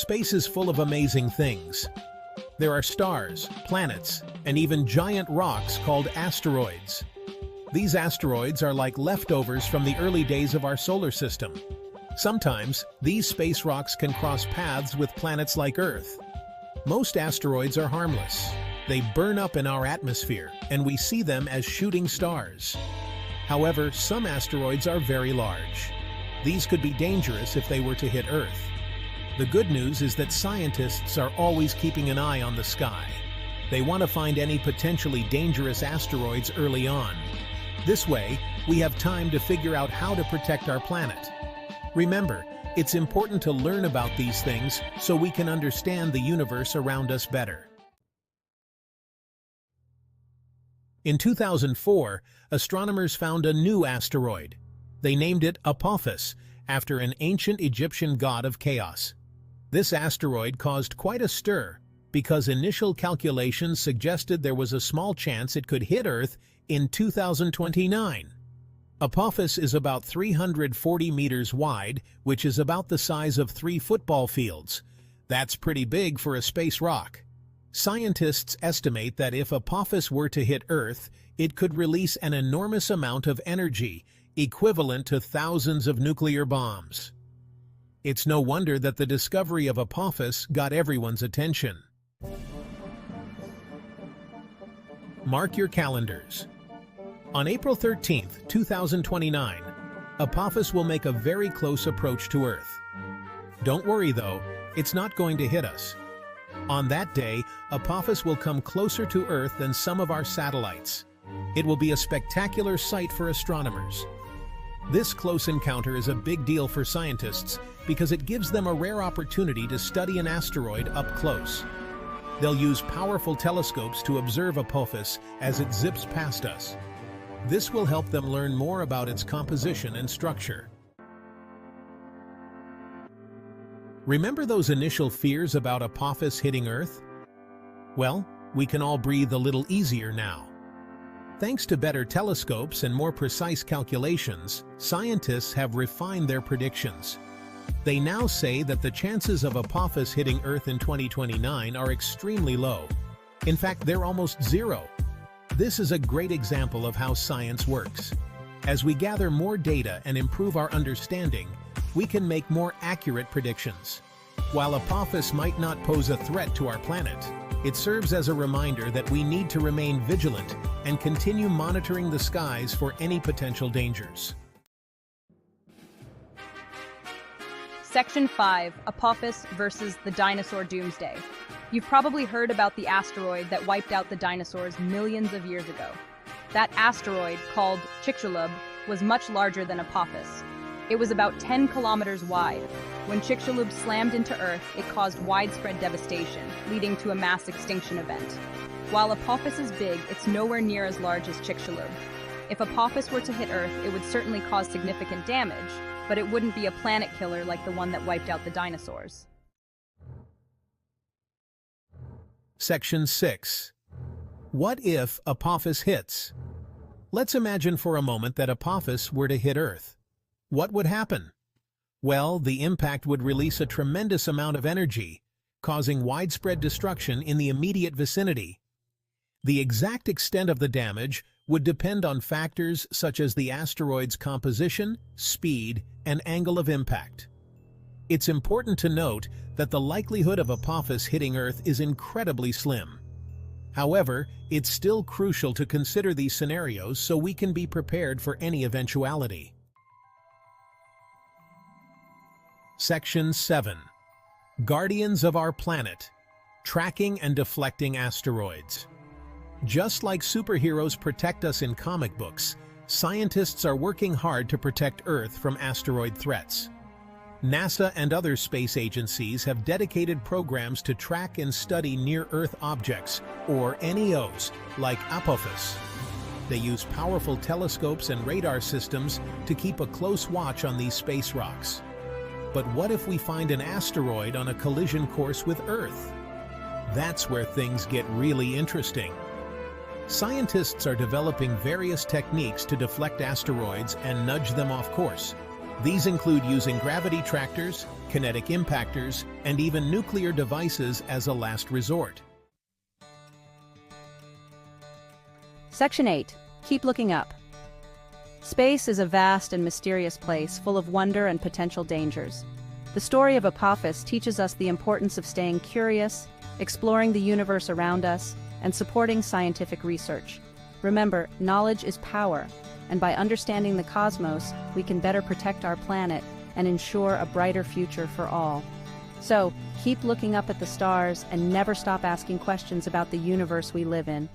Space is full of amazing things. There are stars, planets, and even giant rocks called asteroids. These asteroids are like leftovers from the early days of our solar system. Sometimes, these space rocks can cross paths with planets like Earth. Most asteroids are harmless. They burn up in our atmosphere, and we see them as shooting stars. However, some asteroids are very large. These could be dangerous if they were to hit Earth. The good news is that scientists are always keeping an eye on the sky. They want to find any potentially dangerous asteroids early on. This way, we have time to figure out how to protect our planet. Remember, it's important to learn about these things so we can understand the universe around us better. In 2004, astronomers found a new asteroid. They named it Apophis, after an ancient Egyptian god of chaos. This asteroid caused quite a stir because initial calculations suggested there was a small chance it could hit Earth in 2029. Apophis is about 340 meters wide, which is about the size of 3 football fields. That's pretty big for a space rock. Scientists estimate that if Apophis were to hit Earth, it could release an enormous amount of energy, equivalent to thousands of nuclear bombs. It's no wonder that the discovery of Apophis got everyone's attention. Mark your calendars. On April 13, 2029, Apophis will make a very close approach to Earth. Don't worry though, it's not going to hit us. On that day, Apophis will come closer to Earth than some of our satellites. It will be a spectacular sight for astronomers. This close encounter is a big deal for scientists because it gives them a rare opportunity to study an asteroid up close. They'll use powerful telescopes to observe Apophis as it zips past us. This will help them learn more about its composition and structure. Remember those initial fears about Apophis hitting Earth? Well, we can all breathe a little easier now. Thanks to better telescopes and more precise calculations, scientists have refined their predictions. They now say that the chances of Apophis hitting Earth in 2029 are extremely low. In fact, they're almost zero. This is a great example of how science works. As we gather more data and improve our understanding, we can make more accurate predictions. While Apophis might not pose a threat to our planet, it serves as a reminder that we need to remain vigilant and continue monitoring the skies for any potential dangers. Section 5, Apophis versus the Dinosaur Doomsday. You've probably heard about the asteroid that wiped out the dinosaurs millions of years ago. That asteroid, called Chicxulub, was much larger than Apophis. It was about 10 kilometers wide. When Chicxulub slammed into Earth, it caused widespread devastation, leading to a mass extinction event. While Apophis is big, it's nowhere near as large as Chicxulub. If Apophis were to hit Earth, it would certainly cause significant damage, but it wouldn't be a planet killer like the one that wiped out the dinosaurs. Section 6. What if Apophis hits? Let's imagine for a moment that Apophis were to hit Earth. What would happen? Well, the impact would release a tremendous amount of energy, causing widespread destruction in the immediate vicinity. The exact extent of the damage would depend on factors such as the asteroid's composition, speed, and angle of impact. It's important to note that the likelihood of Apophis hitting Earth is incredibly slim. However, it's still crucial to consider these scenarios so we can be prepared for any eventuality. Section 7. Guardians of our planet. Tracking and deflecting asteroids. Just like superheroes protect us in comic books, scientists are working hard to protect Earth from asteroid threats. NASA and other space agencies have dedicated programs to track and study near-Earth objects, or NEOs, like Apophis. They use powerful telescopes and radar systems to keep a close watch on these space rocks. But what if we find an asteroid on a collision course with Earth? That's where things get really interesting. Scientists are developing various techniques to deflect asteroids and nudge them off course. These include using gravity tractors, kinetic impactors, and even nuclear devices as a last resort. Section 8. Keep looking up. Space is a vast and mysterious place full of wonder and potential dangers. The story of Apophis teaches us the importance of staying curious, exploring the universe around us, and supporting scientific research. Remember, knowledge is power, and by understanding the cosmos, we can better protect our planet and ensure a brighter future for all. So, keep looking up at the stars and never stop asking questions about the universe we live in.